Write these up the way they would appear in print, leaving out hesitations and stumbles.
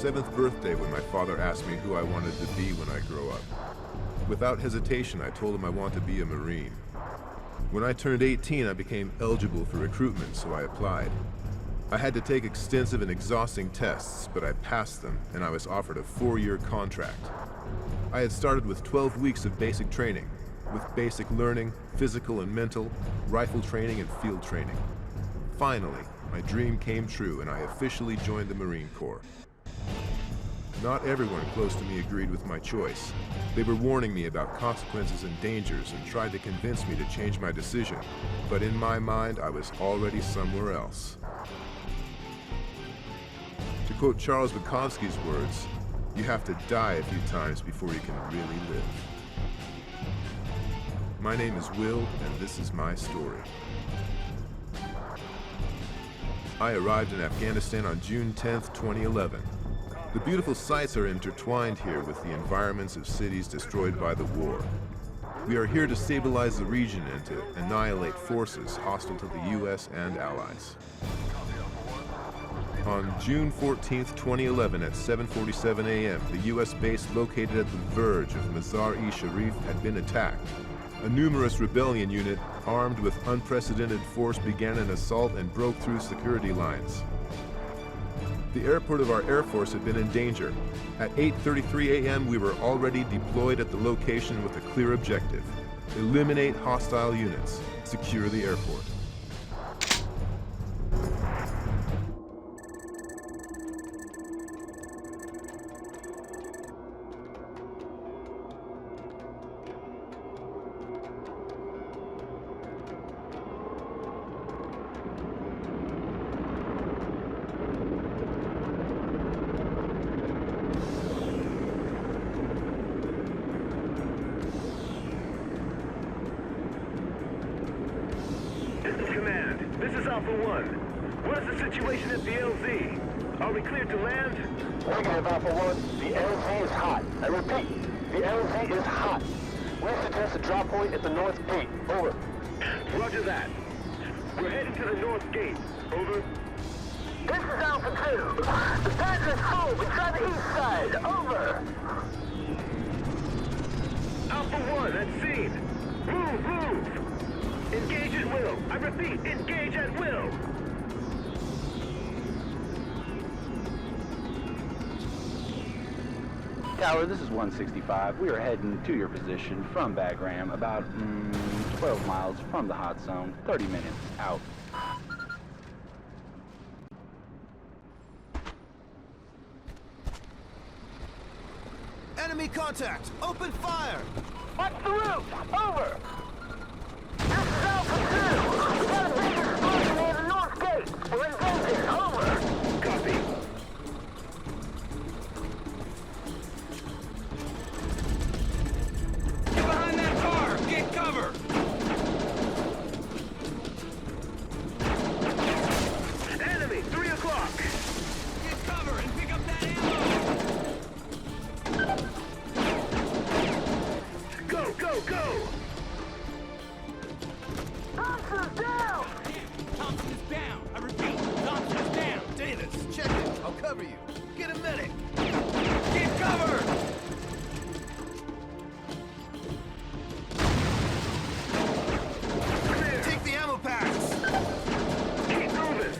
7th birthday when my father asked me who I wanted to be when I grow up. Without hesitation, I told him I want to be a Marine. When I turned 18, I became eligible for recruitment, so I applied. I had to take extensive and exhausting tests, but I passed them, and I was offered a 4-year contract. I had started with 12 weeks of basic training, with basic learning, physical and mental, rifle training, and field training. Finally, my dream came true, and I officially joined the Marine Corps. Not everyone close to me agreed with my choice. They were warning me about consequences and dangers and tried to convince me to change my decision, but in my mind, I was already somewhere else. To quote Charles Bukowski's words, you have to die a few times before you can really live. My name is Will, and this is my story. I arrived in Afghanistan on June 10th, 2011. The beautiful sights are intertwined here with the environments of cities destroyed by the war. We are here to stabilize the region and to annihilate forces hostile to the US and allies. On June 14th, 2011 at 7:47 a.m., the US base located at the verge of Mazar-e-Sharif had been attacked. A numerous rebellion unit, armed with unprecedented force, began an assault and broke through security lines. The airport of our Air Force had been in danger. At 8:33 a.m., we were already deployed at the location with a clear objective: eliminate hostile units, secure the airport. This is Alpha 1. What is the situation at the LZ? Are we cleared to land? Negative, Alpha 1. The LZ is hot. I repeat, the LZ is hot. We suggest a drop point at the north gate. Over. Roger that. We're heading to the north gate. Over. This is Alpha 2. The pack is full. We try the east side. Over. Alpha 1, that's seen. Move! Engage at will. I repeat, engage at will. Tower, this is 165. We are heading to your position from Bagram, about 12 miles from the hot zone. 30 minutes out. Enemy contact! Open fire! Watch the roof! Over. This is Alpha 2. We got a big explosion near the north gate. We're engaging. Over. Copy. Get behind that car! Get cover! Enemy, 3 o'clock. Get cover and pick up that ammo! Go! Thompson's down! Thompson is down! I repeat, Thompson is down! Davis, check it! I'll cover you! Get a medic! Get cover! Clear. Take the ammo packs! Keep moving.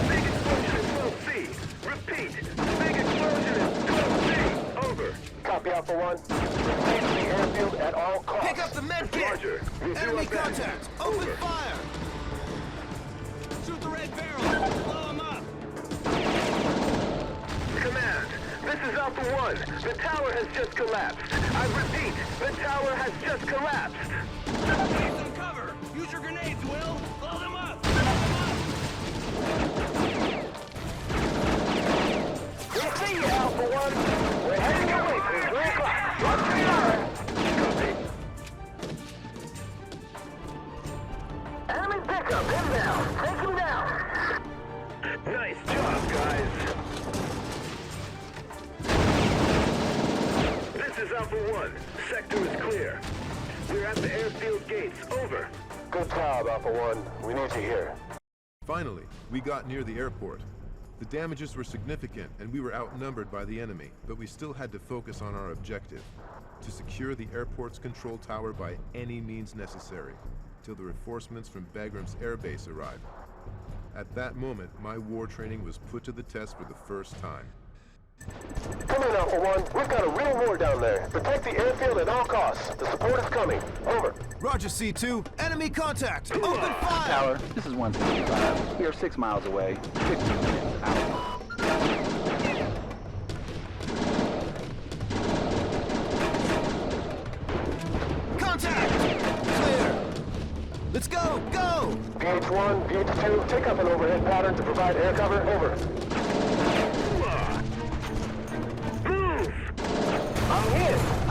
Big explosion in 12C. Repeat, big explosion in 12C. Over. Copy, Alpha 1. Stay to the airfield at all costs. Pick up the med kit! Roger. We'll do Enemy our best. contact! Open Over. fire! Shoot the red barrel! Blow him up! Command, this is Alpha 1. The tower has just collapsed. I repeat, the tower has just collapsed. Need some cover! Use your grenades, Will! Blow them up! Blow them up! We see you, Alpha 1. We're heading away from 3 o'clock. Watch your yard. Copy. Alpha 1. Sector is clear. We're at the airfield gates. Over. Good job, Alpha 1. We need you here. Finally, we got near the airport. The damages were significant and we were outnumbered by the enemy, but we still had to focus on our objective, to secure the airport's control tower by any means necessary, till the reinforcements from Bagram's airbase arrived. At that moment, my war training was put to the test for the first time. Come in, Alpha 1. We've got a real war down there. Protect the airfield at all costs. The support is coming. Over. Roger, C2. Enemy contact. Open fire. Tower, this is 165. We are 6 miles away. 15 minutes out. Contact. Clear. Let's go. Go. PH1, PH2, take up an overhead pattern to provide air cover. Over.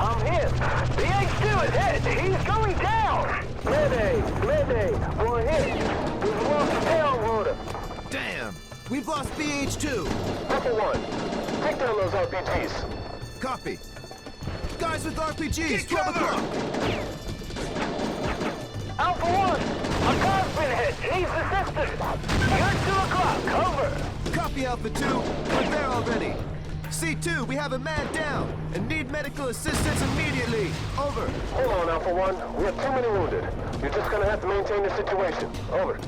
I'm hit. The H2 is hit. He's going down. Mayday. We're hit. We've lost the tail rotor. Damn. We've lost BH2. Alpha 1, take down those RPGs. Copy. Guys with RPGs. Get 12 cover. o'clock. Alpha 1, a car's been hit. Needs assistance. You're 2 o'clock. Over. Copy, Alpha 2. We're there already. C2, we have a man down and need medical assistance immediately. Over. Hold on, Alpha 1. We have too many wounded. You're just gonna have to maintain the situation. Over.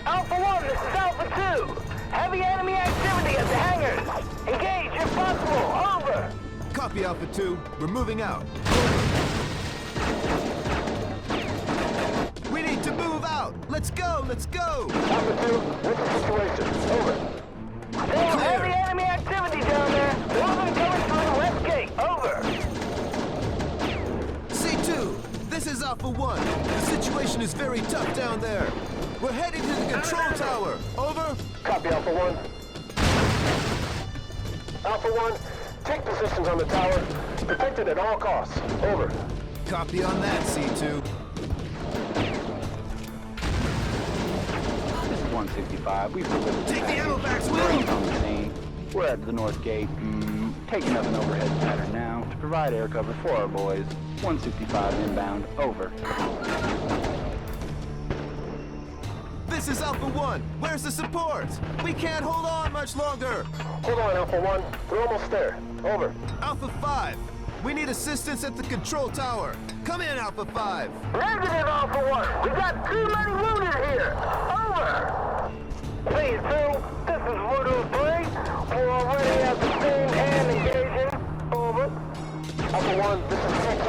Alpha 1, this is Alpha 2. Heavy enemy activity at the hangars. Engage if possible. Over. Copy, Alpha 2. We're moving out. We need to move out. Let's go. Alpha 2, what's the situation? Over. Still heavy enemy activity down there. Moving coming through the west gate. Over. C2, this is Alpha 1. The situation is very tough down there. We're heading to the control tower. Over. Copy, Alpha 1. Alpha 1, take positions on the tower. Protect it at all costs. Over. Copy on that, C2. This is 165. We've delivered. Take the ammo backs, We're Will. on the scene. We're at the north gate. Taking up an overhead pattern now to provide air cover for our boys. 165 inbound. Over. This is Alpha 1. Where's the support? We can't hold on much longer. Hold on, Alpha 1. We're almost there. Over. Alpha 5, we need assistance at the control tower. Come in, Alpha 5. Negative, Alpha 1. We got too many wounded here. Over. Please, 2. This is Voodoo 3. We're already at the scene and engaging. Over. Alpha 1, this is C2.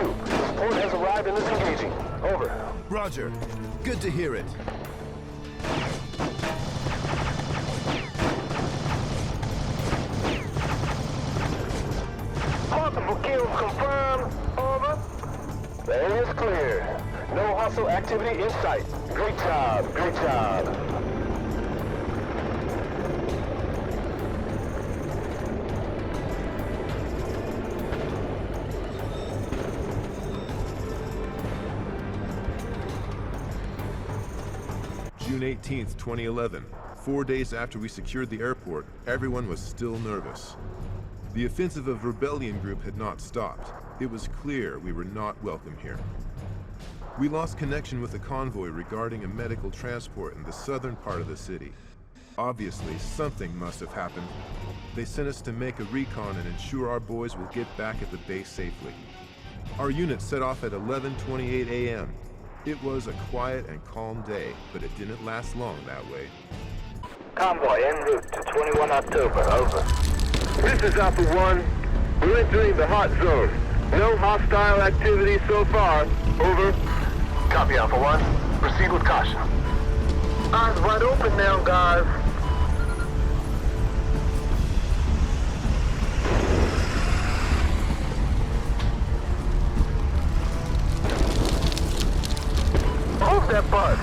Support has arrived and is engaging. Over. Roger. Good to hear it. Multiple kills confirmed. Over. The area is clear. No hostile activity in sight. Great job. June 18th, 2011. 4 days after we secured the airport, everyone was still nervous. The offensive of Rebellion Group had not stopped. It was clear we were not welcome here. We lost connection with the convoy regarding a medical transport in the southern part of the city. Obviously, something must have happened. They sent us to make a recon and ensure our boys will get back at the base safely. Our unit set off at 11:28 a.m. It was a quiet and calm day, but it didn't last long that way. Convoy en route to 21 October. Over. This is Alpha 1. We're entering the hot zone. No hostile activity so far. Over. Copy, Alpha 1. Proceed with caution. Eyes wide open now, guys. Move that bus.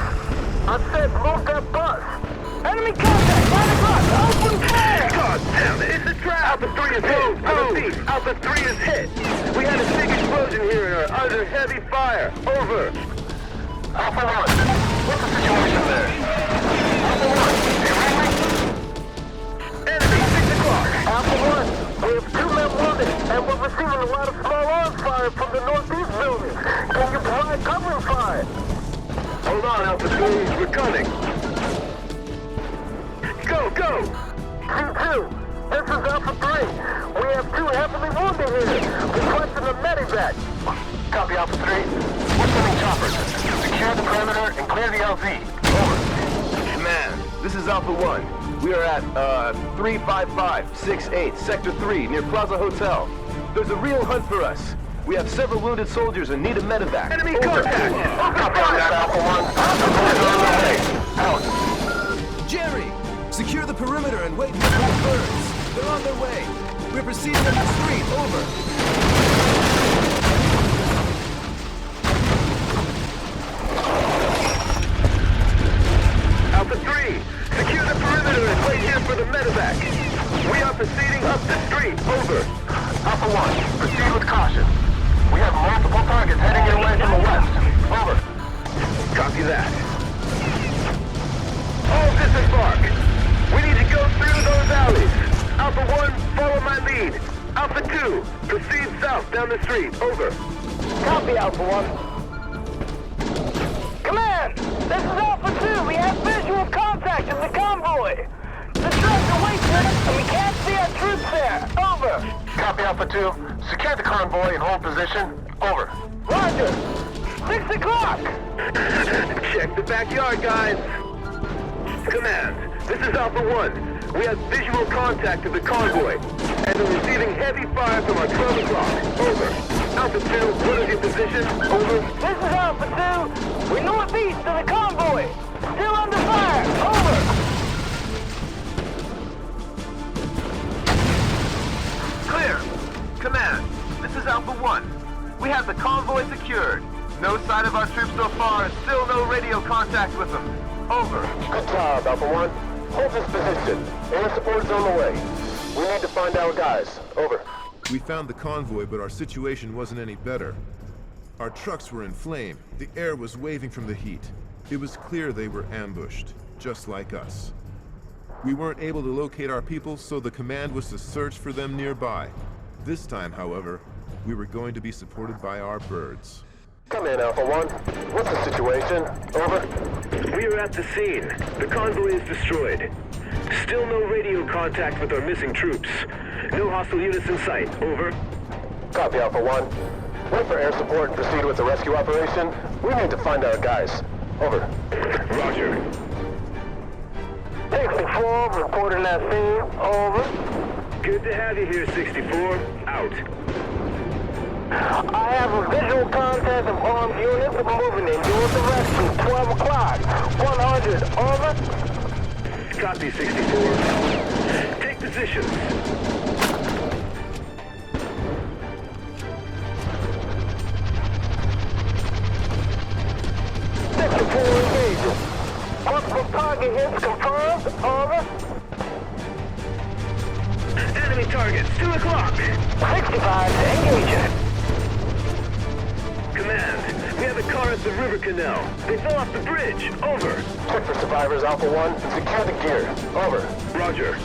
I said move that bus. Enemy contact, 9 o'clock, open fire! God damn it, it's a trap! Alpha 3 is hit! Move! Alpha 3 is hit! We had a big explosion here and are under heavy fire! Over! Alpha 1, what's the situation there? Alpha 1, you read me? Enemy, 6 o'clock! Alpha 1, we have 2 men wounded, and we're receiving fire from the northeast building. Can you provide covering fire? Hold on, Alpha 3. We're coming. Go, go! C2, this is Alpha 3. We have 2 heavily wounded here. Requesting a medevac. Copy, Alpha 3. We're sending choppers. Secure the perimeter and clear the LZ. Over. Command, this is Alpha 1. We are at 35568, Sector 3, near Plaza Hotel. There's a real hunt for us. We have several wounded soldiers and need a medevac. Enemy contact! Copy on that, Alpha 1. Alpha 1 on the way. Out. Jerry! Secure the perimeter and wait for both birds. They're on their way. We're proceeding up the street. Over. Alpha 3, secure the perimeter and wait here for the medevac. We are proceeding up the street. Over. Alpha 1, proceed with caution. We have multiple targets heading your way from the west. Over. Copy that. All disembark. We need to go through those alleys. Alpha 1, follow my lead. Alpha 2, proceed south down the street. Over. Copy, Alpha 1. Command! This is Alpha 2. We have visual contact in the convoy. The trucks are waiting and we can't see our troops there. Over. Copy, Alpha 2. Secure the convoy and hold position. Over. Roger. 6 o'clock. Check the backyard, guys. Command, this is Alpha 1. We have visual contact of the convoy, and are receiving heavy fire from our 12 o'clock. Over. Alpha 2, what is your position? Over. This is Alpha 2. We're northeast of the convoy. Still under fire. Over. Clear. Command, this is Alpha 1. We have the convoy secured. No sign of our troops so far, and still no radio contact with them. Over. Good job, Alpha 1. Hold this position. Air support is on the way. We need to find our guys. Over. We found the convoy, but our situation wasn't any better. Our trucks were in flame. The air was waving from the heat. It was clear they were ambushed, just like us. We weren't able to locate our people, so the command was to search for them nearby. This time, however, we were going to be supported by our birds. Come in, Alpha 1. What's the situation? Over. We are at the scene. The convoy is destroyed. Still no radio contact with our missing troops. No hostile units in sight. Over. Copy, Alpha 1. Wait for air support and proceed with the rescue operation. We need to find our guys. Over. Roger. 64, reporting that scene. Over. Good to have you here, 64. Out. I have a visual contact of armed units moving in your direction. 12 o'clock. 100. Over. Copy, 64. Take position. Engaging. Multiple target hits confirmed. Over. Enemy targets, 2 o'clock. 65 engaging. Command, we have a car at the river canal. They fell off the bridge. Over. Check for survivors, Alpha 1, and secure the gear. Over. Roger.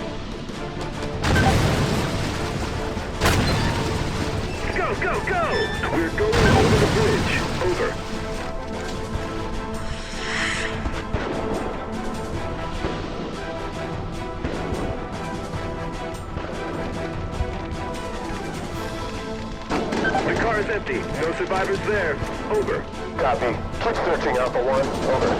Go, go, go! We're going over the bridge. Over. The car is empty. No survivors there. Over. Copy. Keep searching, Alpha 1. Over.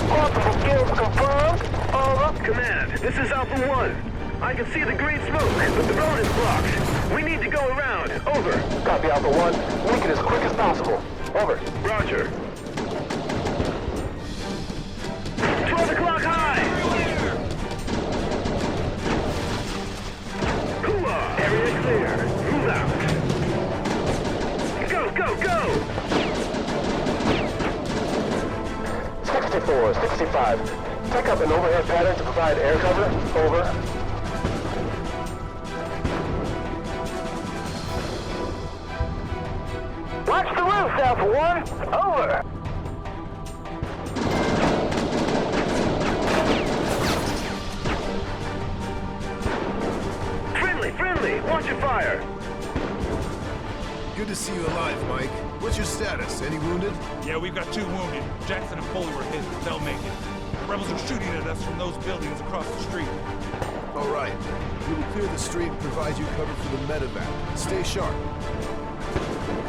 Multiple kills confirmed. Over. Command, this is Alpha 1. I can see the green smoke, but the road is blocked. We need to go around. Over. Copy, Alpha 1. Make it as quick as possible. Over. Roger. 12 o'clock high! Hooah! Area clear. Move out. Go, go, go! 64, 65. Take up an overhead pattern to provide air cover. Over. Watch the roof, Alpha 1. Over. Friendly, friendly! Watch your fire! Good to see you alive, Mike. What's your status? Any wounded? Yeah, we've got 2 wounded. Jackson and Foley were hit. They'll make it. The rebels are shooting at us from those buildings across the street. All right. We will clear the street and provide you cover for the medevac. Stay sharp.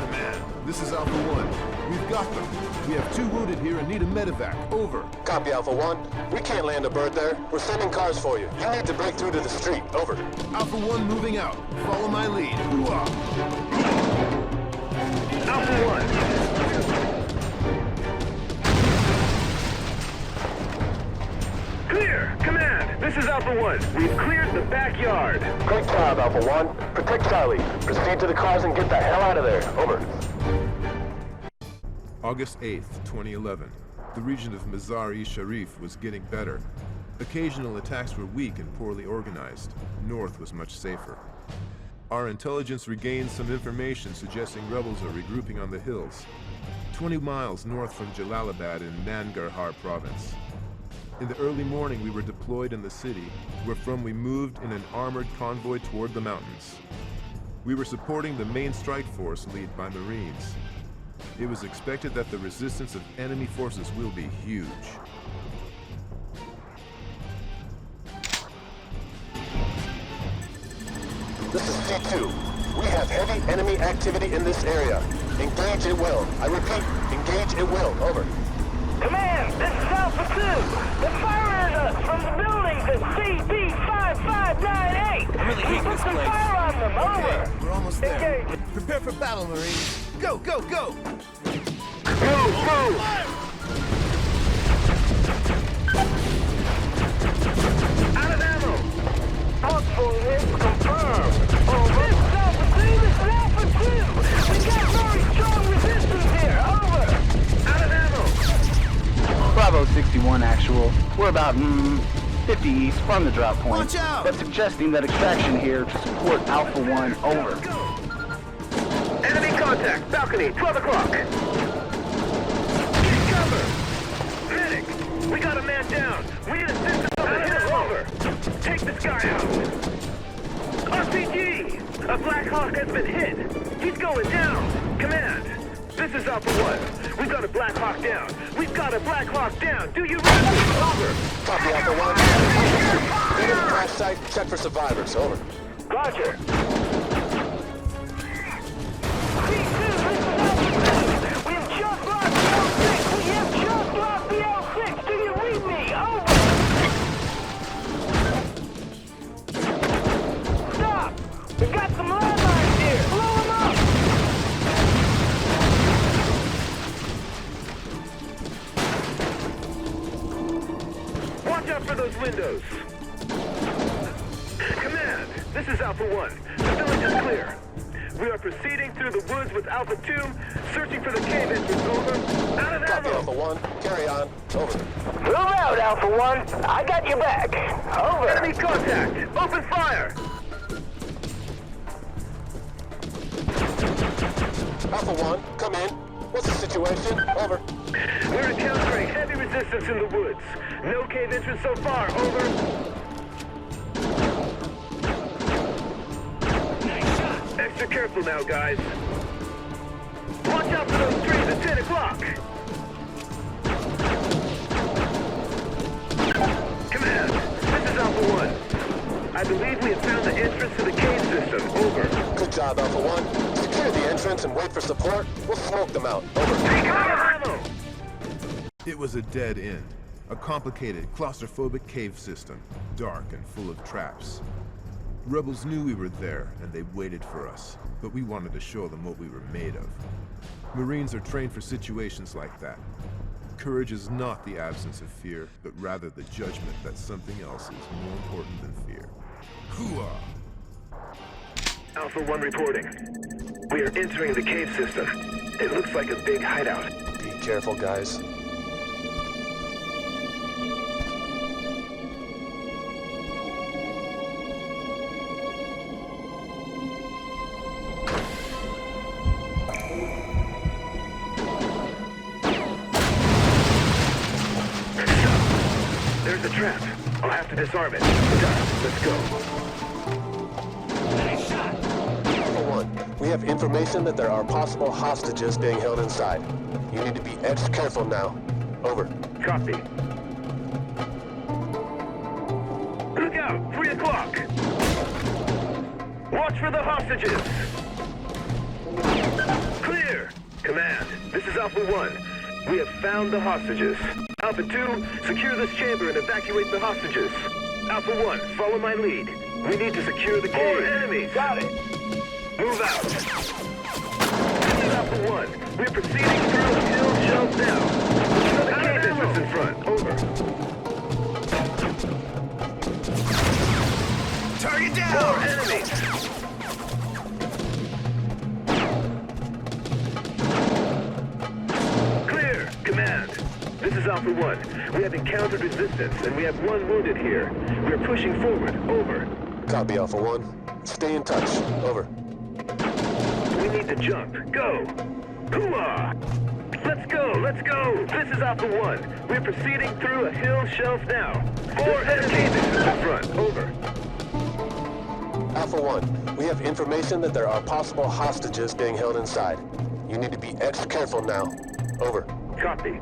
Command, this is Alpha 1. We've got them. We have 2 wounded here and need a medevac. Over. Copy, Alpha 1. We can't land a bird there. We're sending cars for you. You need to break through to the street. Over. Alpha 1 moving out. Follow my lead. Hoorah! Alpha 1. Clear! Command, this is Alpha 1. We've cleared the backyard. Great job, Alpha 1. Protect Charlie. Proceed to the cars and get the hell out of there. Over. August 8th, 2011. The region of Mazar-e-Sharif was getting better. Occasional attacks were weak and poorly organized. North was much safer. Our intelligence regained some information suggesting rebels are regrouping on the hills, 20 miles north from Jalalabad in Nangarhar province. In the early morning, we were deployed in the city, wherefrom we moved in an armored convoy toward the mountains. We were supporting the main strike force led by Marines. It was expected that the resistance of enemy forces will be huge. This is C2. We have heavy enemy activity in this area. Engage at will. I repeat, engage at will. Over. Command, this is Alpha 2. They're firing at us from the buildings at CB5598. I really hate Put this some place. fire on them. Over. We're almost there. Engage. Prepare for battle, Marines. Go, go, go! Move! Out of ammo! Hostile hit confirmed. Over. This is Alpha 2. This is Alpha 2. We got very strong resistance here. Over. Out of ammo! Bravo 61 actual. We're about 50 east from the drop point. Watch out! But suggesting that extraction here to support Alpha 1. Over. Enemy contact, balcony, 12 o'clock. Get cover. Medic, we got a man down. We need assistance on the hill. Over. Take this guy out. RPG, a Black Hawk has been hit. He's going down. Command, this is Alpha 1. We've got a Black Hawk down. We've got a Black Hawk down. Do you read me? Over. Copy, Alpha 1. Go to the crash site and check for survivors. Over. Roger. We have just lost the L6! We have just lost the L6! Do you read me? Over! Stop! We've got some landmines here! Blow them up! Watch out for those windows. Command, this is Alpha 1. The village is clear. We are proceeding through the woods with Alpha 2, searching for the cave entrance. Over. Out of Copy, ammo. Alpha 1. Carry on. Over. Move out, Alpha 1! I got your back! Over! Enemy contact. Open fire. Alpha 1, come in. What's the situation? Over. We're encountering heavy resistance in the woods. No cave entrance so far. Over. Extra careful now, guys. Watch out for those trees at 10 o'clock. Command, this is Alpha 1. I believe we have found the entrance to the cave system. Over. Good job, Alpha 1. Secure the entrance and wait for support. We'll smoke them out. Over. Take out of ammo. It was a dead end. A complicated, claustrophobic cave system, dark and full of traps. Rebels knew we were there, and they waited for us, but we wanted to show them what we were made of. Marines are trained for situations like that. Courage is not the absence of fear, but rather the judgment that something else is more important than fear. Hooah! Alpha 1 reporting. We are entering the cave system. It looks like a big hideout. Be careful, guys. There's a trap. I'll have to disarm it. Let's go. Alpha 1, We have information that there are possible hostages being held inside. You need to be extra careful now. Over. Copy. Look out! 3 o'clock! Watch for the hostages! Clear! Command, this is Alpha 1. We have found the hostages. Alpha 2, secure this chamber and evacuate the hostages. Alpha 1, follow my lead. We need to secure the cave. 4 enemies! Got it! Move out! This is Alpha 1. We're proceeding through a hill shelf now. Another cave entrance in front. Over. Target down! 4 enemies! Clear! Command. This is Alpha 1. We have encountered resistance, and we have 1 wounded here. We're pushing forward. Over. Copy, Alpha 1. Stay in touch. Over. We need to jump. Go! Hooah! Let's go! Let's go! This is Alpha 1. We're proceeding through a hill shelf now. 4 enemies in front. Over. Alpha 1, we have information that there are possible hostages being held inside. You need to be extra careful now. Over. Copy.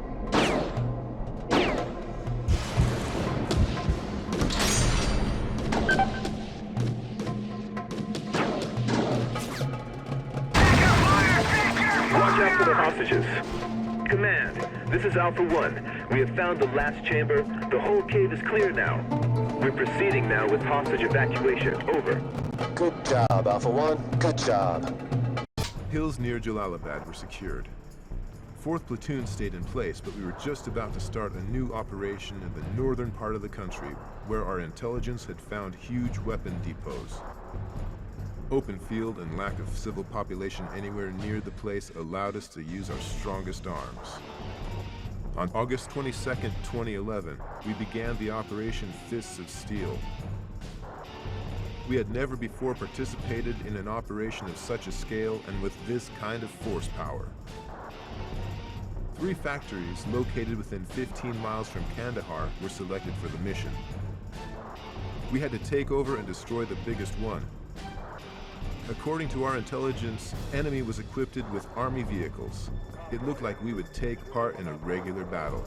Watch out for the hostages. Command, this is Alpha 1. We have found the last chamber. The whole cave is clear now. We're proceeding now with hostage evacuation. Over. Good job, Alpha 1. Good job. Hills near Jalalabad were secured. 4th Platoon stayed in place, but we were just about to start a new operation in the northern part of the country, where our intelligence had found huge weapon depots. Open field and lack of civil population anywhere near the place allowed us to use our strongest arms. On August 22nd, 2011, we began the Operation Fists of Steel. We had never before participated in an operation of such a scale and with this kind of force power. 3 factories located within 15 miles from Kandahar were selected for the mission. We had to take over and destroy the biggest one. According to our intelligence, enemy was equipped with army vehicles. It looked like we would take part in a regular battle.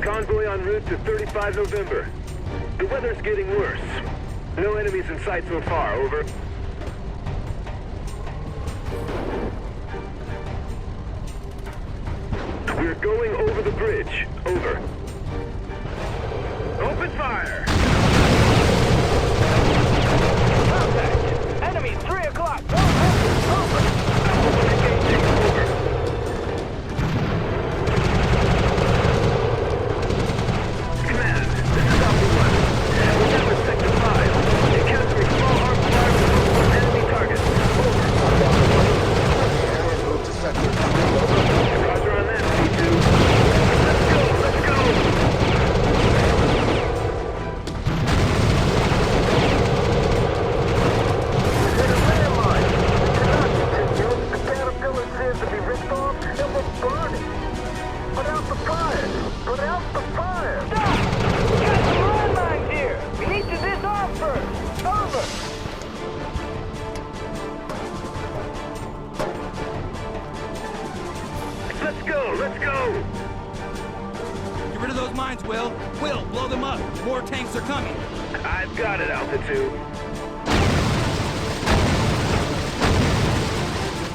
Convoy en route to 35 November. The weather's getting worse. No enemies in sight so far, over. We're going over the bridge, over. Open fire! Contact! Enemy, 3 o'clock! Over! Engaging, over. Command, this is Alpha 1. We're now in Sector 5. Encountering small arms fire from enemy targets. Over. Area moved to Sector 3. Over. Roger on that, C2. Let's go, let's go! There's a landmine! We cannot continue. The caterpillar says to be ripped off and we're burning. Put out the fire! Put out the fire! Stop! We got some landmines here! We need to disarm first! Over! Let's go, let's go! Get rid of those mines, Will. Will, blow them up. More tanks are coming. I've got it, Alpha 2.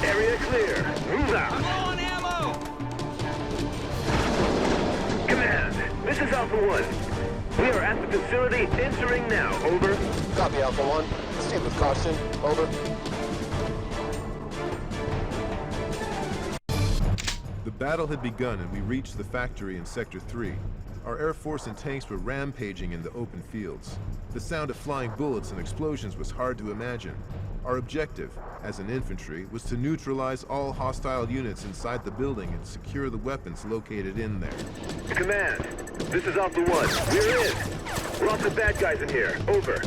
Area clear. Move I'm out. low on ammo. Command, this is Alpha 1. We are at the facility entering now. Over. Copy, Alpha 1. Proceed with caution. Over. The battle had begun and we reached the factory in Sector 3. Our Air Force and tanks were rampaging in the open fields. The sound of flying bullets and explosions was hard to imagine. Our objective, as an infantry, was to neutralize all hostile units inside the building and secure the weapons located in there. Command, this is Alpha 1. We're in. Lots of bad guys in here. Over.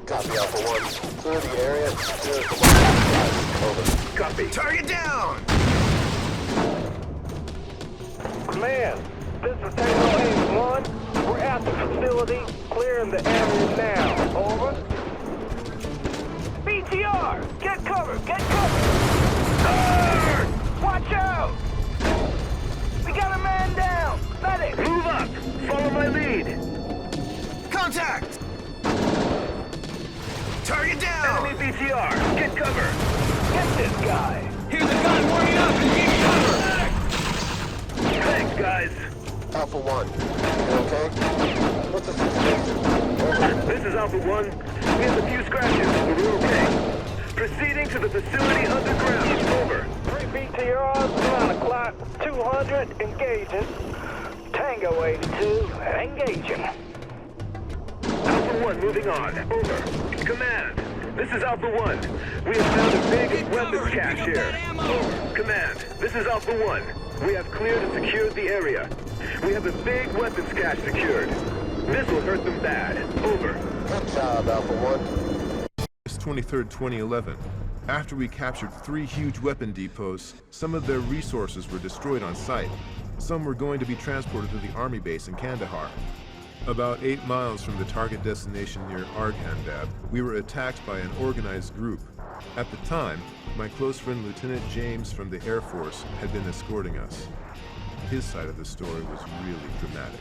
Copy, Alpha 1. Clear the area. Clear the weapons. Over. Copy. Target down! Command, this is Tango 1. We're at the facility, clearing the area now. Over. BTR! Get cover! Get cover! Watch out! We got a man down! Medic! Move up! Follow my lead! Contact! Target down! Enemy BTR! Get cover! Get this guy! Here's a gun warming up and give cover! Thanks, guys! Alpha 1. You okay? What's the situation? Over. This is Alpha 1. We have a few scratches, but we're okay. Proceeding to the facility underground. Over. 3 BTRs, 9 o'clock, 200, engaging. Tango 82, engaging. Alpha 1 moving on. Over. Command, this is Alpha 1. We have found a big weapons cache here. Over. Command, this is Alpha 1. We have cleared and secured the area. We have a big weapons cache secured. This will hurt them bad. Over. Good job, Alpha 1. August 23rd, 2011. After we captured 3 huge weapon depots, some of their resources were destroyed on site. Some were going to be transported to the army base in Kandahar. About 8 miles from the target destination near Arghandab, we were attacked by an organized group. At the time, my close friend Lieutenant James from the Air Force had been escorting us. His side of the story was really dramatic.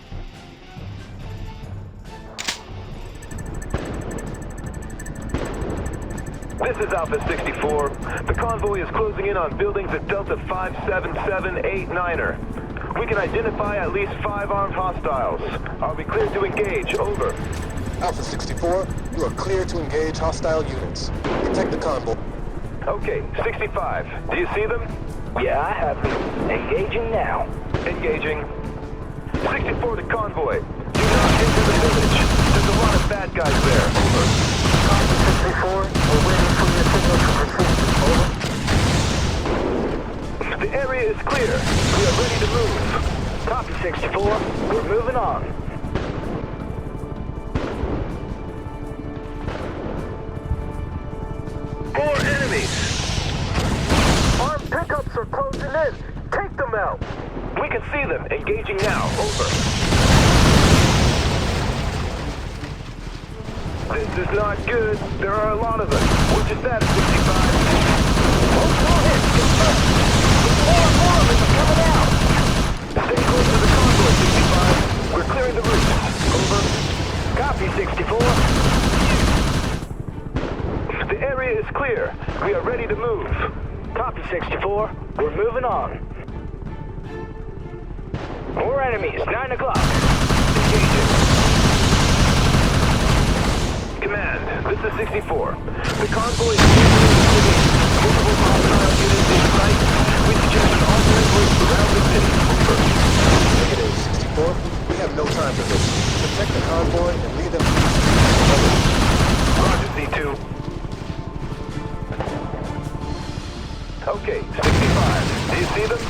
This is Alpha 64. The convoy is closing in on buildings at Delta 57789er. We can identify at least 5 armed hostiles. Are we cleared to engage? Over. Alpha 64, you are clear to engage hostile units. Protect the convoy. Okay, 65. Do you see them? Yeah, I have them. Engaging now. Engaging. 64 to convoy. Do not enter the village. There's a lot of bad guys there. Over. Copy 64, we're waiting for your signal to proceed. Over. The area is clear. We are ready to move. Copy 64, we're moving on. More enemies. Armed pickups are closing in. Take them out. We can see them. Engaging now. Over. This is not good. There are a lot of them. What's your status, 65? Multiple hits confirmed. More of them coming out. Stay close to the convoy, 65. We're clearing the route. Over. Copy 64. The area is clear. We are ready to move. Copy 64, we're moving on. More enemies, 9 o'clock. Engaging. Command, this is 64. The convoy is moving. Multiple hostile units in sight. We suggest an alternate route around the city. Over. Negative 64, we have no time for this. Protect the convoy and lead them. Roger, C2. Okay, 65. Do you see them?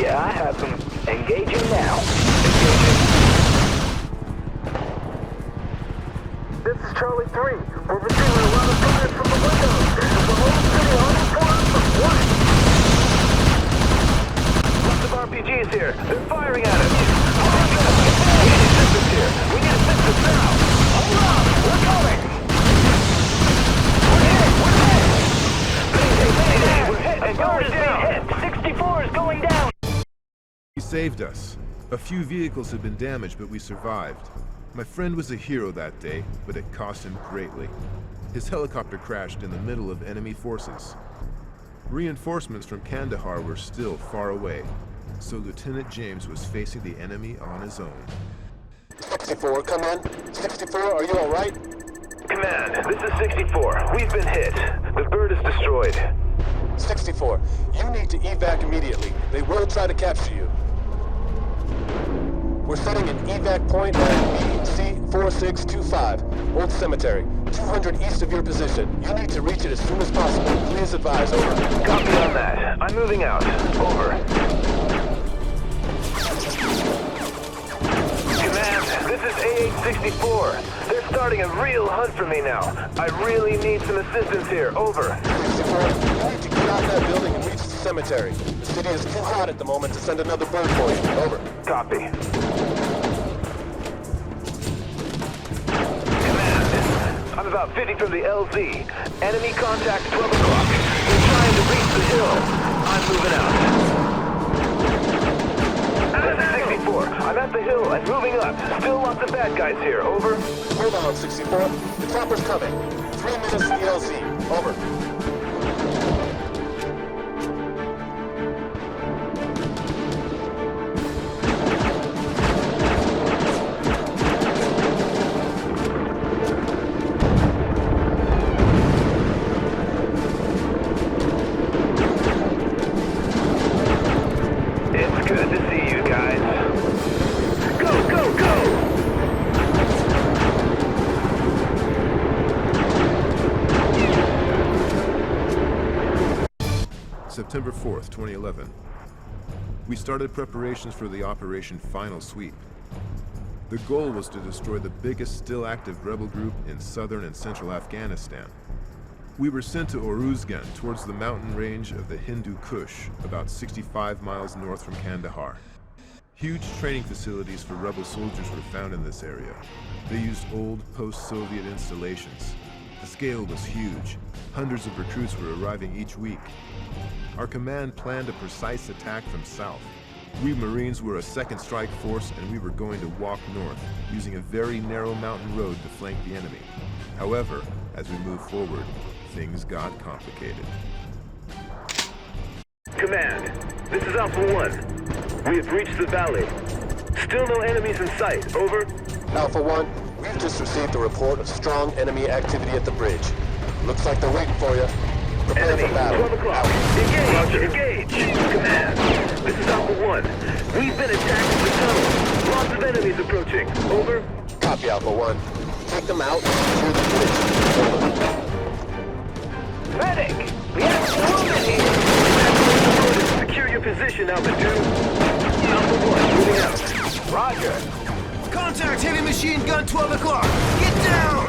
Yeah, I have them. Engaging now. Engaging. This is Charlie 3. We're receiving a lot of fire from the windows. The whole city hunting for us from one. Lots of RPGs here. They're firing at us. We need assistance here. We need assistance now. Hold on, we're coming. We're hit and going down. 64 is going down. He saved us. A few vehicles had been damaged, but we survived. My friend was a hero that day, but it cost him greatly. His helicopter crashed in the middle of enemy forces. Reinforcements from Kandahar were still far away, so Lieutenant James was facing the enemy on his own. 64, come in. 64, are you all right? Command, this is 64. We've been hit. The bird is destroyed. 64, you need to evac immediately. They will try to capture you. We're setting an evac point at BC4625, Old Cemetery, 200 east of your position. You need to reach it as soon as possible. Please advise, over. Copy on that. I'm moving out. Over. Command, this is AH-64. They're starting a real hunt for me now. I really need some assistance here. Over. 64, you need to get out of that building and reach the cemetery. The city is too hot at the moment to send another bird for you. Over. Copy. Command, I'm about 50 from the LZ. Enemy contact 12 o'clock. We're trying to reach the hill. I'm moving out. 64, I'm at the hill and moving up. Still lots of bad guys here. Over. Hold on, 64. The chopper's coming. 3 minutes to the LZ. Over. It's good to see you guys. Go, go, go! September 4th, 2011. We started preparations for the Operation Final Sweep. The goal was to destroy the biggest still active rebel group in southern and central Afghanistan. We were sent to Uruzgan, towards the mountain range of the Hindu Kush, about 65 miles north from Kandahar. Huge training facilities for rebel soldiers were found in this area. They used old post-Soviet installations. The scale was huge. Hundreds of recruits were arriving each week. Our command planned a precise attack from south. We Marines were a second strike force, and we were going to walk north, using a very narrow mountain road to flank the enemy. However, as we moved forward, things got complicated. Command, this is Alpha 1. We have reached the valley. Still no enemies in sight. Over. Alpha 1, we've just received a report of strong enemy activity at the bridge. Looks like they're waiting for you. Prepare Enemy, for battle. 12 o'clock. Engage! Engage! Command, this is Alpha 1. We've been attacked in the tunnel. Lots of enemies approaching. Over. Copy, Alpha 1. Take them out and secure the bridge. Over. Medic! We have a woman here! Secure your position, Alpha 2. Alpha 1, moving out. Roger. Contact heavy machine gun 12 o'clock. Get down!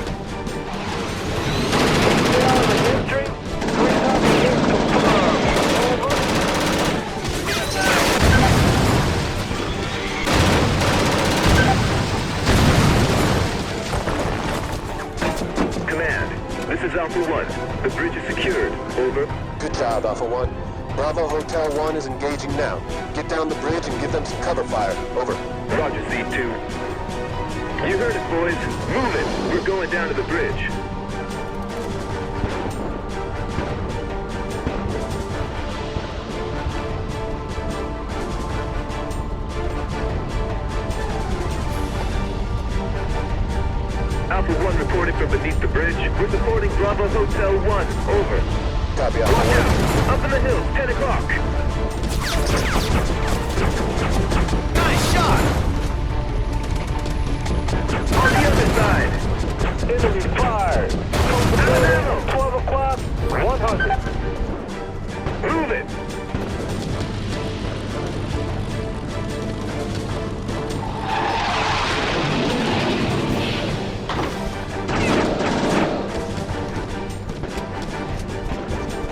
Command, this is Alpha 1. The bridge is secured. Over. Good job, Alpha 1. Bravo Hotel 1 is engaging now. Get down the bridge and give them some cover fire. Over. Roger, Z2. You heard it, boys. Move it. We're going down to the bridge. Alpha 1 reporting from beneath the bridge. We're supporting Bravo Hotel 1. Over. Copy, Watch Alpha 1. out! Up in the hills, 10 o'clock. Nice shot! On the other side. Enemy fire. Out of ammo. 12 o'clock. 100. Move it.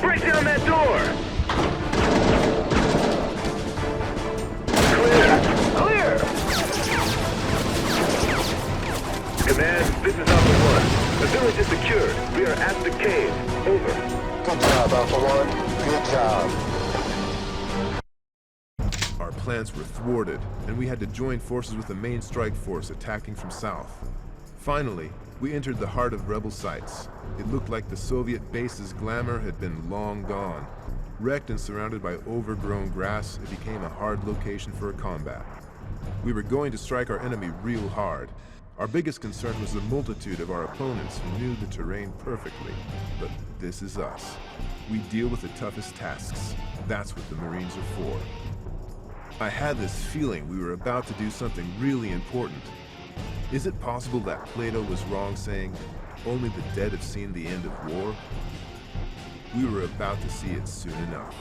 Break down that door. Clear. Clear. Command, this is Alpha 1. The village is secured. We are at the cave. Over. Good job, Alpha 1. Good job. Our plans were thwarted, and we had to join forces with the main strike force attacking from south. Finally, we entered the heart of rebel sites. It looked like the Soviet base's glamour had been long gone. Wrecked and surrounded by overgrown grass, it became a hard location for a combat. We were going to strike our enemy real hard. Our biggest concern was the multitude of our opponents who knew the terrain perfectly. But this is us. We deal with the toughest tasks. That's what the Marines are for. I had this feeling we were about to do something really important. Is it possible that Plato was wrong saying, only the dead have seen the end of war? We were about to see it soon enough.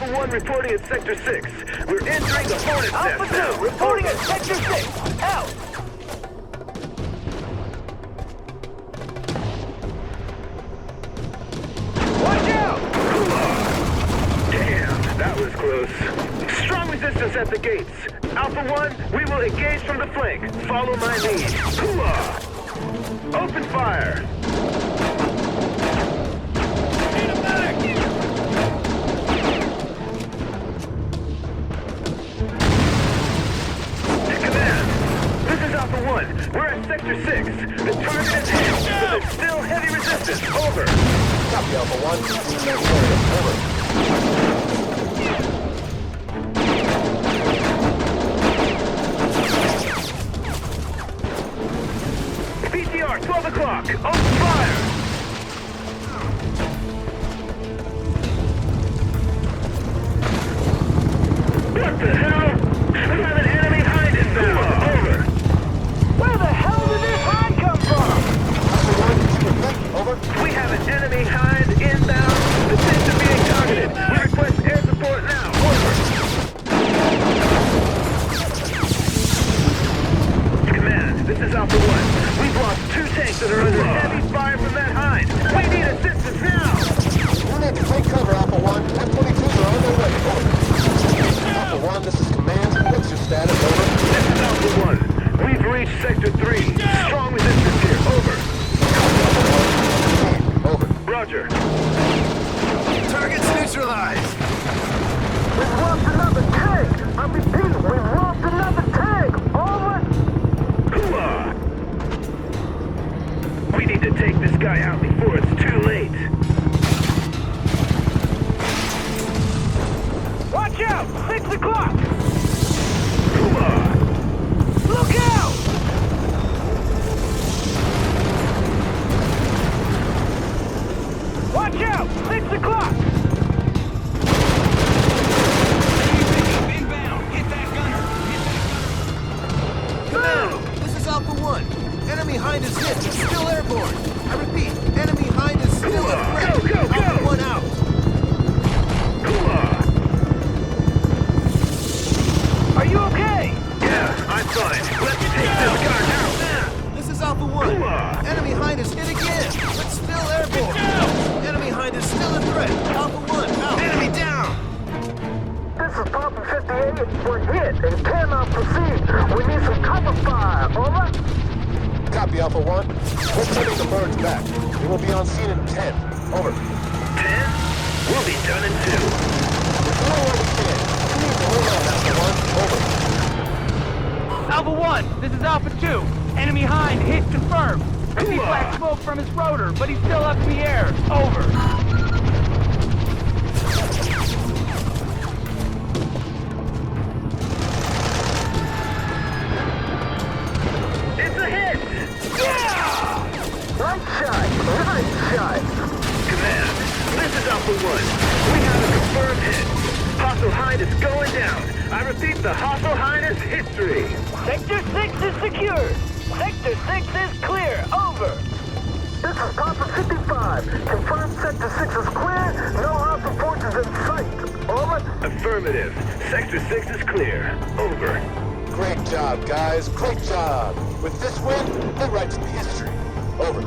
Alpha 1 reporting at Sector 6. We're entering the Hornet's Alpha nest now. 2 reporting at Sector 6. Out. Watch out! Damn, that was close. Strong resistance at the gates. Alpha 1, we will engage from the flank. Follow my lead. Hooah! Open fire! Need a medic! Command, this is Alpha 1. We're at Sector 6. The target is hit, but there's still heavy resistance. Over. Copy, Alpha 1. Next area. Over. PTR, 12 o'clock. Open fire! What the hell? We have an enemy hind inbound. Over. Where the hell did this hind come from? Alpha 1, to your flank. Over. We have an enemy hind inbound. The tanks are being targeted. We request air support now. Over. Command, this is Alpha 1. We've lost 2 tanks that are under heavy fire from that hind. We need assistance now. You need to take cover, Alpha 1. F-22s are on their way. Over. Alpha 1, this is command. What's your status? Over. This is Alpha 1. We've reached Sector 3. Strong resistance here. Over. Over. Roger. Target's neutralized! We've lost another tank. I'm repeating, we've lost another tank. Over. Hooah! We need to take this guy out before it's too late. Watch out! 6 o'clock. Hooah! Look out! Watch out! 6 o'clock. Inbound! Hit that gunner! Hit that gunner! Command! This is Alpha 1. Enemy hind is hit. It's still airborne. I repeat, enemy hind is still a threat. Go, go, go! Alpha 1 out. Hooah! Are you okay? Yeah, I'm fine. Let's take this guy out. This is Alpha 1. Hooah! Enemy hind is hit again, but still airborne. Enemy hind is still a threat. Alpha 1 out. Enemy down. This is Papa 58. We're hit and cannot proceed. We need some cover fire. Over. Copy, Alpha 1. We're sending the birds back. We will be on scene in 10. Over. 10? We'll be done in 2. We're doing what we can. You need to hold on, Alpha 1. Over. Alpha 1, this is Alpha 2. Enemy hind, hit confirmed. I see black smoke from his rotor, but he's still up in the air. Over. It's a hit! Yeah! Right shot. Right shot. Command, this is Alpha 1. We have a confirmed hit. Hostile hind is going down. I repeat, the hostile hind is history. Sector 6 is secured. Sector 6 is clear. Over. This is Papa 55. Confirm Sector 6 is clear. No Alpha forces in sight. Over. Affirmative. Sector 6 is clear. Over. Great job, guys. Great job. With this win, we'll write some history. Over.